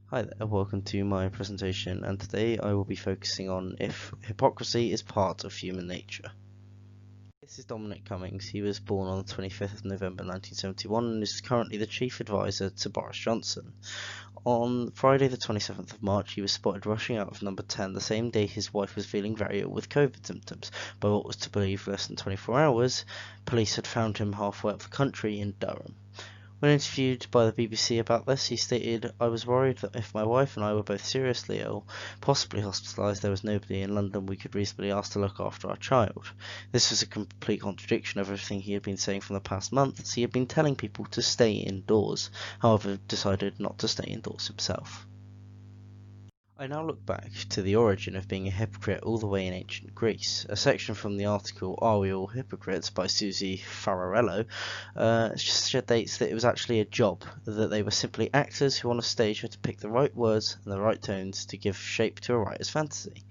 Hi there, welcome to my presentation, and today I will be focusing on if hypocrisy is part of human nature. This is Dominic Cummings. He was born on the 25th of November 1971 and is currently the chief advisor to Boris Johnson. On Friday the 27th of March, he was spotted rushing out of number 10 the same day his wife was feeling very ill with COVID symptoms. By what was to believe less than 24 hours, police had found him halfway up the country in Durham. When interviewed by the BBC about this, he stated, "I was worried that if my wife and I were both seriously ill, possibly hospitalised, there was nobody in London we could reasonably ask to look after our child." This was a complete contradiction of everything he had been saying for the past month, as he had been telling people to stay indoors, however decided not to stay indoors himself. I now look back to the origin of being a hypocrite all the way in ancient Greece. A section from the article "Are We All Hypocrites?" by Susie Fararello states that it was actually a job, that they were simply actors who on a stage had to pick the right words and the right tones to give shape to a writer's fantasy.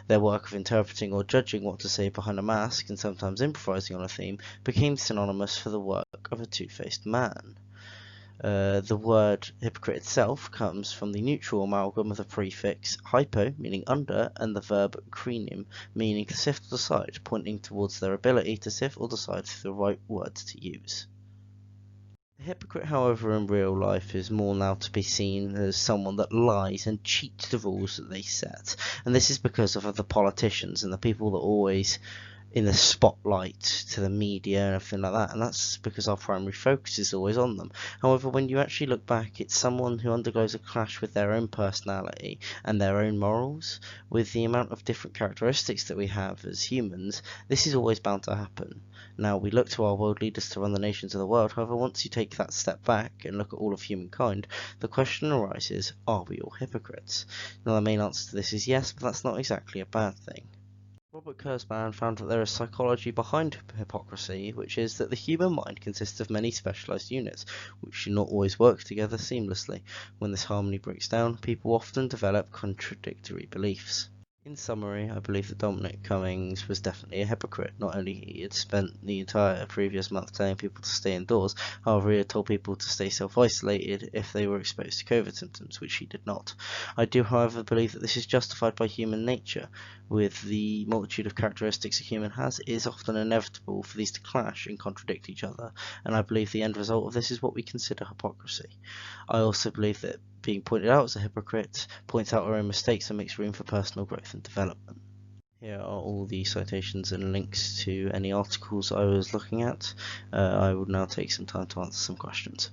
Their work of interpreting or judging what to say behind a mask, and sometimes improvising on a theme, became synonymous for the work of a two-faced man. The word hypocrite itself comes from the neutral amalgam of the prefix hypo, meaning under, and the verb krinein, meaning to sift or decide, pointing towards their ability to sift or decide the right words to use. The hypocrite, however, in real life is more now to be seen as someone that lies and cheats the rules that they set, and this is because of the politicians and the people that always in the spotlight to the media and everything like that, and that's because our primary focus is always on them. However, when you actually look back, it's someone who undergoes a clash with their own personality and their own morals. With the amount of different characteristics that we have as humans, this is always bound to happen. Now, we look to our world leaders to run the nations of the world. However, once you take that step back and look at all of humankind, the question arises, are we all hypocrites? Now, the main answer to this is yes, but that's not exactly a bad thing. Robert Kurzban found that there is psychology behind hypocrisy, which is that the human mind consists of many specialized units, which do not always work together seamlessly. When this harmony breaks down, people often develop contradictory beliefs. In summary, I believe that Dominic Cummings was definitely a hypocrite. Not only he had spent the entire previous month telling people to stay indoors, however he had told people to stay self-isolated if they were exposed to COVID symptoms, which he did not. I do, however, believe that this is justified by human nature. With the multitude of characteristics a human has, it is often inevitable for these to clash and contradict each other, and I believe the end result of this is what we consider hypocrisy. I also believe that being pointed out as a hypocrite points out our own mistakes and makes room for personal growth and development. Here are all the citations and links to any articles I was looking at. I will now take some time to answer some questions.